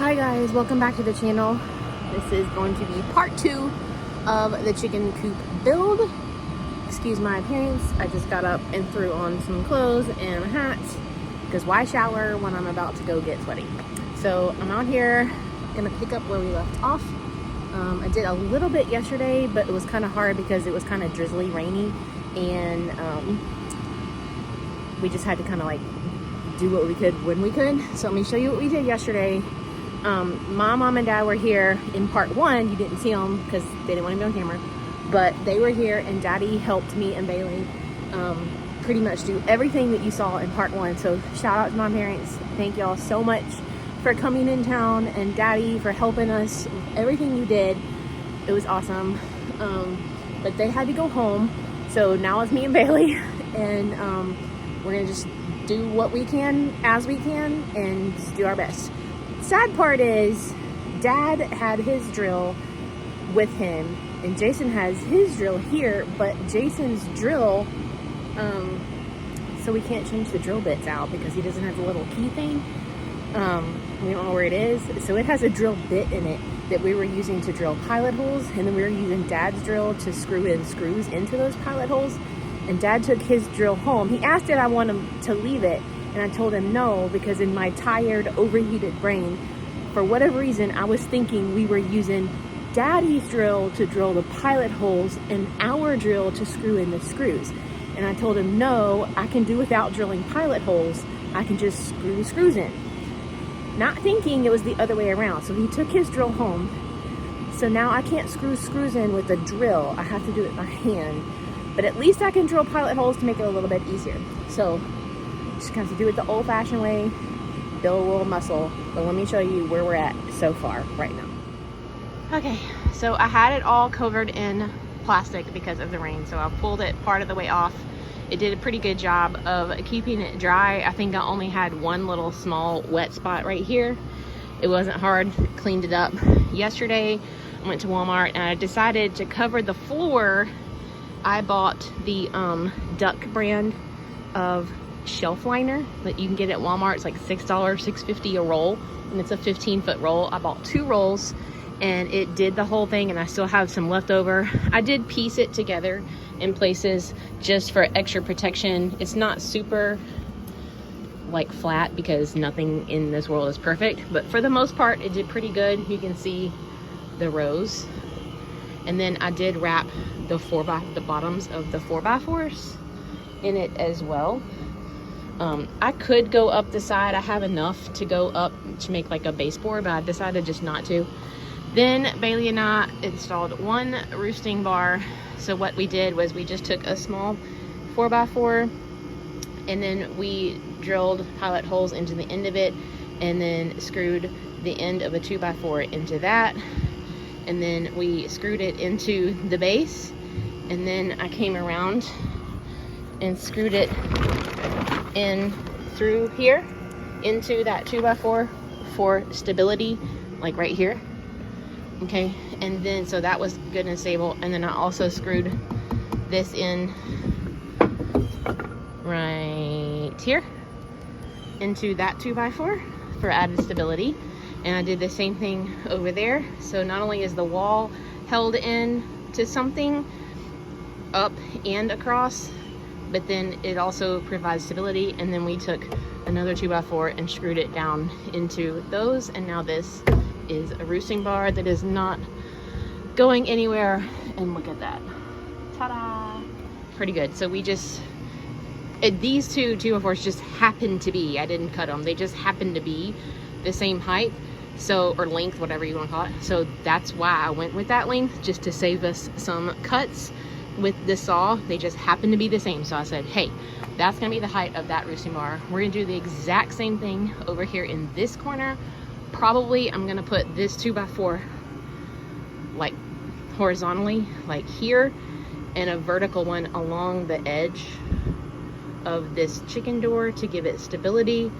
Hi guys, welcome back to the channel. This is going to be part 2 of the chicken coop build. Excuse my appearance, I just got up and threw on some clothes and a hat because why shower when I'm about to go get sweaty? So I'm out here gonna pick up where we left off. I did a little bit yesterday, but it was kind of hard because it was kind of drizzly, rainy, and we just had to kind of like do what we could when we could. So let me show you what we did yesterday. My mom and dad were here in part 1. You didn't see them because they didn't want to be on camera, but they were here and daddy helped me and Bailey pretty much do everything that you saw in part 1. So shout out to my parents. Thank y'all so much for coming in town, and daddy for helping us with everything you did. It was awesome. But they had to go home, so now it's me and Bailey, and we're gonna just do what we can as we can and just do our best. Sad part is dad had his drill with him and Jason has his drill here, but Jason's drill, so we can't change the drill bits out because he doesn't have the little key thing. We don't know where it is, so it has a drill bit in it that we were using to drill pilot holes, and then we were using dad's drill to screw in screws into those pilot holes. And dad took his drill home. He asked did I want him to leave it, and I told him no, because in my tired, overheated brain, for whatever reason, I was thinking we were using daddy's drill to drill the pilot holes and our drill to screw in the screws. And I told him no, I can do without drilling pilot holes. I can just screw the screws in. Not thinking it was the other way around. So he took his drill home. So now I can't screw screws in with a drill. I have to do it by hand. But at least I can drill pilot holes to make it a little bit easier. So just kind of do it the old-fashioned way, build a little muscle. But let me show you where we're at so far right now. Okay, so I had it all covered in plastic because of the rain. So I pulled it part of the way off. It did a pretty good job of keeping it dry. I think I only had one little small wet spot right here. It wasn't hard, cleaned it up. Yesterday, I went to Walmart and I decided to cover the floor. I bought the Duck brand of shelf liner that you can get at Walmart. It's like $6, $6.50 a roll, and it's a 15-foot roll. I bought 2 rolls and it did the whole thing, and I still have some left over. I did piece it together in places just for extra protection. It's not super like flat because nothing in this world is perfect, but for the most part it did pretty good. You can see the rows. And then I did wrap the bottoms of the 4x4s in it as well. I could go up the side. I have enough to go up to make like a baseboard, but I decided just not to. Then Bailey and I installed one roosting bar. So what we did was we just took a small 4x4 and then we drilled pilot holes into the end of it and then screwed the end of a 2x4 into that. And then we screwed it into the base, and then I came around and screwed it in through here into that 2x4 for stability, like right here. Okay, and then so that was good and stable. And then I also screwed this in right here into that 2x4 for added stability. And I did the same thing over there. So not only is the wall held in to something up and across, but then it also provides stability. And then we took another 2x4 and screwed it down into those. And now this is a roosting bar that is not going anywhere. And look at that. Ta-da! Pretty good. So we just, these two 2x4s just happened to be, I didn't cut them. They just happened to be the same height. So, or length, whatever you want to call it. So that's why I went with that length, just to save us some cuts with the saw. They just happen to be the same. So I said, hey, that's gonna be the height of that roosting bar. We're gonna do the exact same thing over here in this corner. Probably I'm gonna put this 2x4 like horizontally, like here, and a vertical one along the edge of this chicken door to give it stability,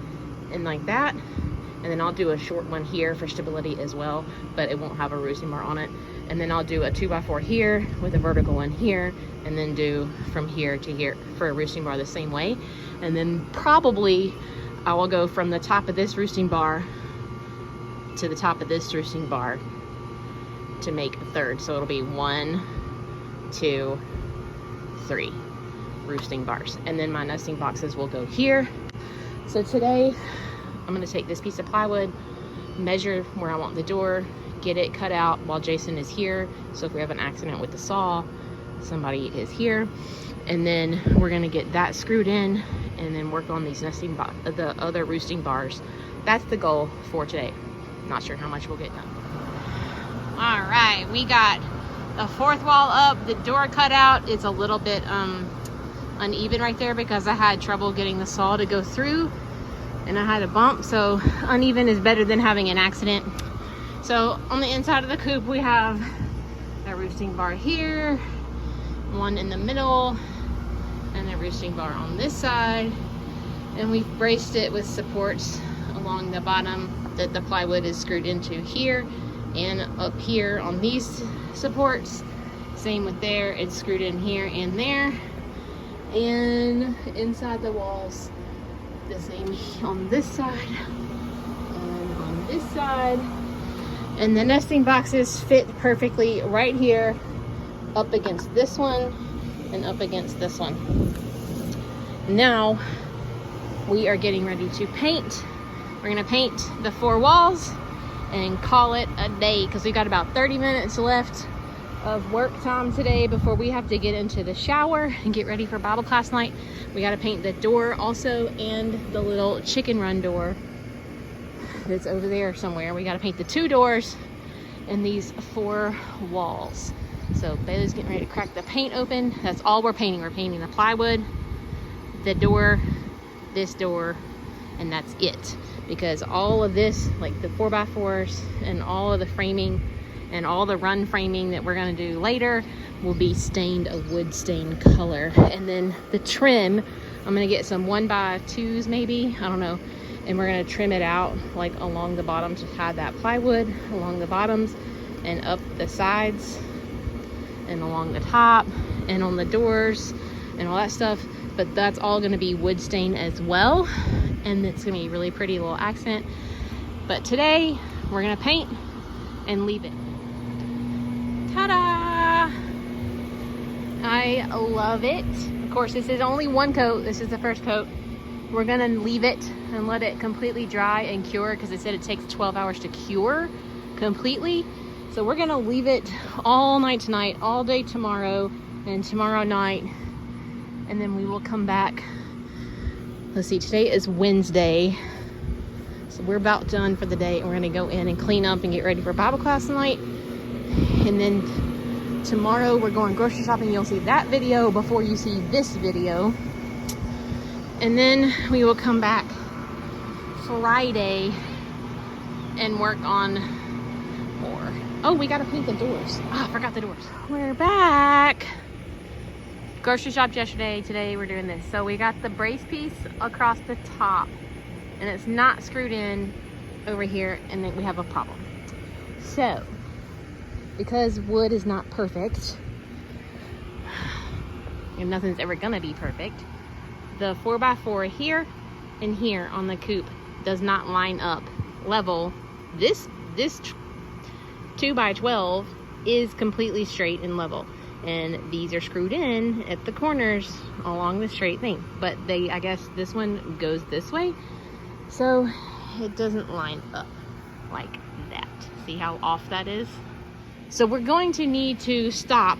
and like that. And then I'll do a short one here for stability as well, but it won't have a roosting bar on it. And then I'll do a 2x4 here with a vertical one here, and then do from here to here for a roosting bar the same way. And then probably I will go from the top of this roosting bar to the top of this roosting bar to make a third. So it'll be 1, 2, 3 roosting bars. And then my nesting boxes will go here. So today I'm gonna take this piece of plywood, measure where I want the door, get it cut out while Jason is here. So if we have an accident with the saw, somebody is here. And then we're gonna get that screwed in and then work on these the other roosting bars. That's the goal for today. Not sure how much we'll get done. All right, we got the fourth wall up, the door cut out. It's a little bit uneven right there because I had trouble getting the saw to go through and I had a bump, so uneven is better than having an accident. So on the inside of the coop, we have a roosting bar here, one in the middle, and a roosting bar on this side. And we've braced it with supports along the bottom that the plywood is screwed into here and up here on these supports. Same with there, it's screwed in here and there. And inside the walls, the same on this side and on this side. And the nesting boxes fit perfectly right here, up against this one and up against this one. Now we are getting ready to paint. We're gonna paint the 4 walls and call it a day because we got about 30 minutes left of work time today before we have to get into the shower and get ready for Bible class night. We got to paint the door also and the little chicken run door that's over there somewhere. We got to paint the 2 doors and these 4 walls. So Bailey's getting ready to crack the paint open. That's all we're painting. We're painting the plywood, the door, this door, and that's it. Because all of this, like the 4x4s and all of the framing and all the run framing that we're gonna do later will be stained a wood stain color. And then the trim, I'm gonna get some 1x2s maybe, I don't know. And we're gonna trim it out like along the bottoms to hide that plywood along the bottoms and up the sides and along the top and on the doors and all that stuff. But that's all gonna be wood stain as well. And it's gonna be a really pretty little accent. But today we're gonna paint and leave it. Ta-da! I love it. Of course, this is only 1 coat. This is the first coat. We're gonna leave it and let it completely dry and cure because it said it takes 12 hours to cure completely. So we're gonna leave it all night tonight, all day tomorrow, and tomorrow night. And then we will come back. Let's see, today is Wednesday. So we're about done for the day. And we're gonna go in and clean up and get ready for Bible class tonight. And then tomorrow we're going grocery shopping. You'll see that video before you see this video. And then we will come back Friday and work on more. Oh, we gotta paint the doors. Ah, I forgot the doors. We're back. Grocery shopped yesterday. Today we're doing this. So we got the brace piece across the top and it's not screwed in over here, and then we have a problem. So because wood is not perfect and nothing's ever gonna be perfect, the 4x4 here and here on the coop does not line up level. This 2x12 is completely straight and level, and these are screwed in at the corners along the straight thing, but I guess this one goes this way, so it doesn't line up like that. See how off that is? So we're going to need to stop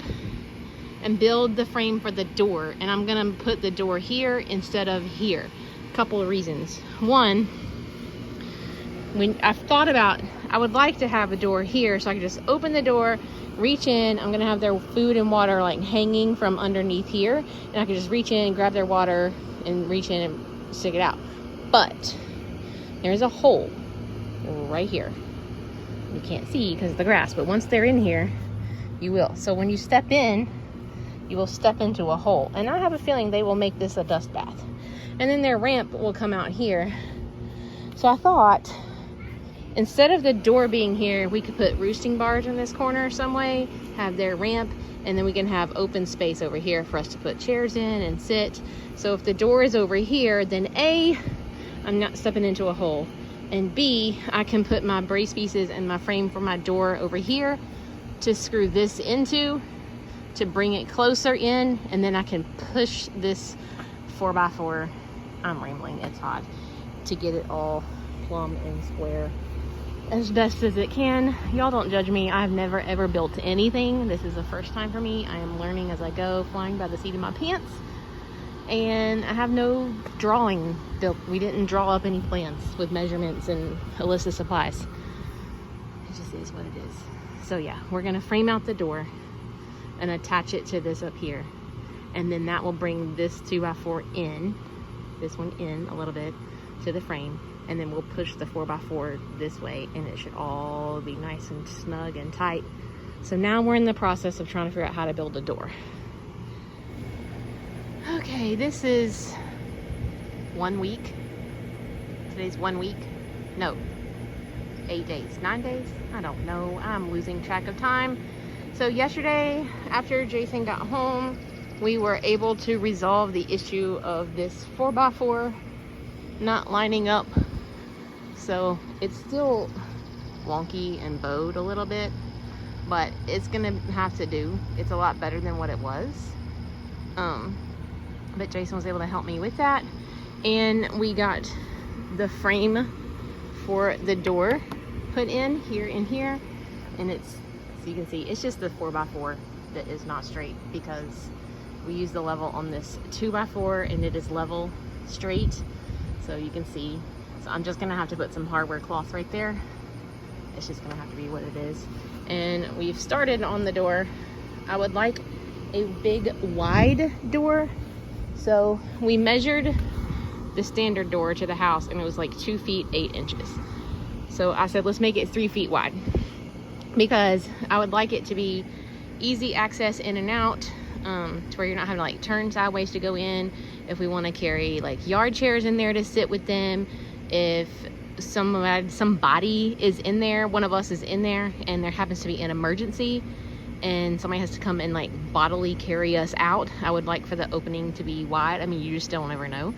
and build the frame for the door, and I'm gonna put the door here instead of here. A couple of reasons. One, when I've thought about, I would like to have a door here so I can just open the door, reach in. I'm gonna have their food and water like hanging from underneath here, and I can just reach in, grab their water, and reach in and stick it out. But there's a hole right here. You can't see because of the grass, but once they're in here, you will. So when you step in, you will step into a hole, and I have a feeling they will make this a dust bath. And then their ramp will come out here. So I thought, instead of the door being here, we could put roosting bars in this corner some way, have their ramp, and then we can have open space over here for us to put chairs in and sit. So if the door is over here, then A, I'm not stepping into a hole, And B, I can put my brace pieces and my frame for my door over here to screw this into to bring it closer in, and then I can push this 4x4, I'm rambling, it's hot, to get it all plumb and square as best as it can. Y'all don't judge me. I've never ever built anything. This is the first time for me. I am learning as I go, flying by the seat of my pants. And I have no drawing built. We didn't draw up any plans with measurements and a list of supplies. It just is what it is. So yeah, we're gonna frame out the door and attach it to this up here. And then that will bring this 2x4 in, this one in a little bit to the frame. And then we'll push the 4x4 this way, and it should all be nice and snug and tight. So now we're in the process of trying to figure out how to build a door. Okay, this is 1 week. Today's 1 week. No, 8 days, 9 days? I don't know. I'm losing track of time. So yesterday, after Jason got home, we were able to resolve the issue of this 4x4 not lining up. So it's still wonky and bowed a little bit, but it's gonna have to do. It's a lot better than what it was. But Jason was able to help me with that. And we got the frame for the door put in here and here. And it's, so you can see, it's just the 4x4 that is not straight, because we use the level on this 2x4 and it is level straight. So you can see. So I'm just gonna have to put some hardware cloth right there. It's just gonna have to be what it is. And we've started on the door. I would like a big wide door. So we measured the standard door to the house and it was like 2 feet 8 inches. So I said, let's make it 3 feet wide, because I would like it to be easy access in and out, to where you're not having to like turn sideways to go in. If we want to carry like yard chairs in there to sit with them, if somebody is in there, one of us is in there and there happens to be an emergency and somebody has to come and like bodily carry us out, I would like for the opening to be wide. I mean, you just don't ever know.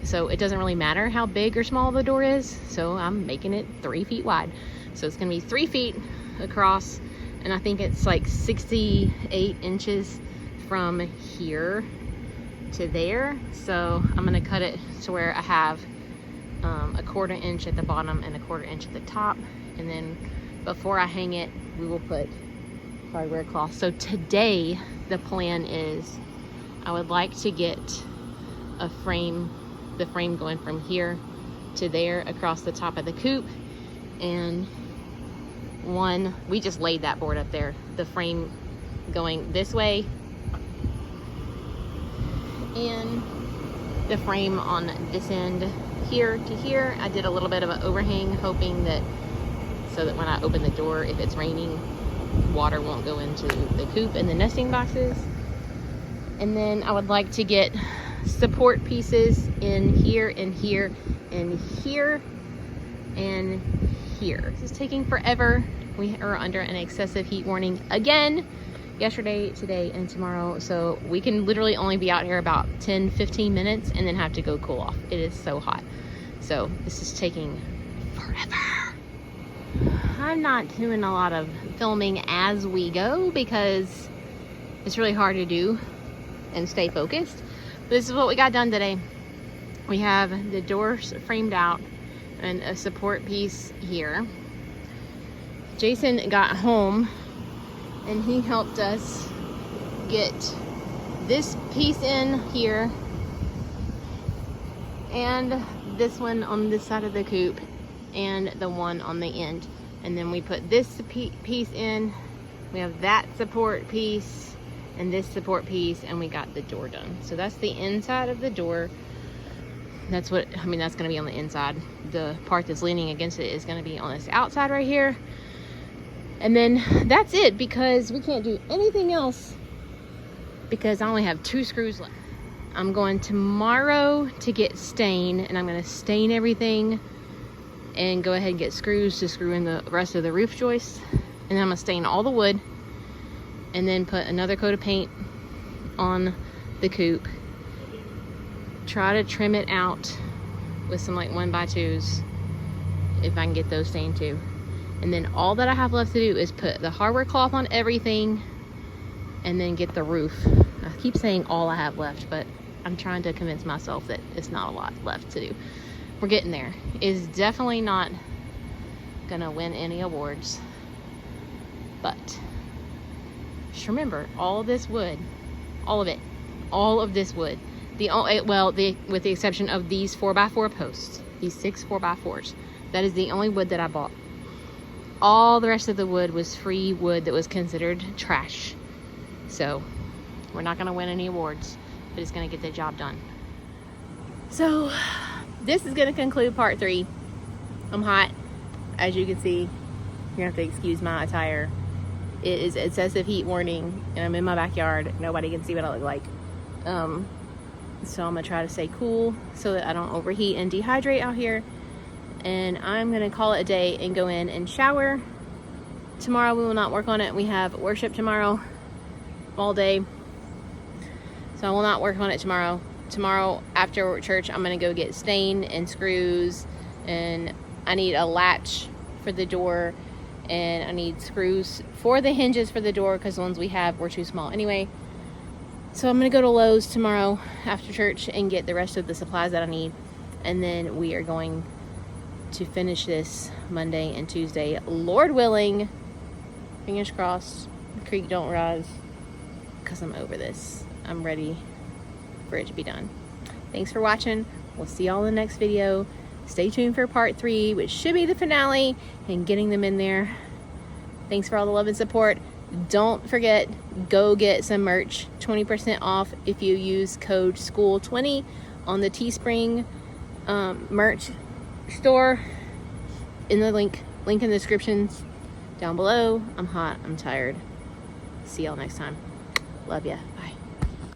So it doesn't really matter how big or small the door is. So I'm making it 3 feet wide. So it's gonna be 3 feet across, and I think it's like 68 inches from here to there. So I'm gonna cut it to where I have a 1/4 inch at the bottom and a 1/4 inch at the top. And then before I hang it, we will put hardware cloth. So today the plan is I would like to get a frame, the frame going from here to there across the top of the coop, and we just laid that board up there, the frame going this way and the frame on this end here to here. I did a little bit of an overhang, hoping that so that when I open the door, if it's raining, water won't go into the coop and the nesting boxes. And then I would like to get support pieces in here and here and here and here. This is taking forever. We are under an excessive heat warning again, yesterday, today, and tomorrow. So we can literally only be out here about 10-15 minutes and then have to go cool off. It is so hot. So this is taking forever. I'm not doing a lot of filming as we go because it's really hard to do and stay focused. But this is what we got done today. We have the doors framed out and a support piece here. Jason got home and he helped us get this piece in here and this one on this side of the coop and the one on the end. And then we put this piece in. We have that support piece and this support piece, and we got the door done. So that's the inside of the door. That's what, I mean, that's gonna be on the inside. The part that's leaning against it is gonna be on this outside right here. And then that's it, because we can't do anything else because I only have 2 screws left. I'm going tomorrow to get stain, and I'm gonna stain everything and go ahead and get screws to screw in the rest of the roof joists. And then I'm gonna stain all the wood and then put another coat of paint on the coop. Try to trim it out with some like 1x2s if I can get those stained too. And then all that I have left to do is put the hardware cloth on everything and then get the roof. I keep saying all I have left, but I'm trying to convince myself that it's not a lot left to do. We're getting there. It's definitely not gonna win any awards, but just remember, all of this wood, all of it, all of this wood, with the exception of these 4x4 posts, these 6 4x4s, that is the only wood that I bought. All the rest of the wood was free wood that was considered trash. So we're not gonna win any awards, but it's gonna get the job done. So this is gonna conclude part 3. I'm hot, as you can see. You're gonna have to excuse my attire. It is excessive heat warning, and I'm in my backyard. Nobody can see what I look like. So I'm gonna try to stay cool so that I don't overheat and dehydrate out here. And I'm gonna call it a day and go in and shower. Tomorrow we will not work on it. We have worship tomorrow all day, so I will not work on it tomorrow. Tomorrow after church, I'm gonna go get stain and screws, and I need a latch for the door, and I need screws for the hinges for the door because the ones we have were too small anyway. So I'm gonna go to Lowe's tomorrow after church and get the rest of the supplies that I need, and then we are going to finish this Monday and Tuesday, Lord willing. Fingers crossed the creek don't rise, because I'm over this. I'm ready for it to be done. Thanks for watching. We'll see y'all in the next video. Stay tuned for part 3, which should be the finale, and getting them in there. Thanks for all the love and support. Don't forget, go get some merch, 20% off if you use code SCHOOL20 on the Teespring merch store, in the link in the descriptions down below. I'm hot, I'm tired. See y'all next time. Love ya. Bye.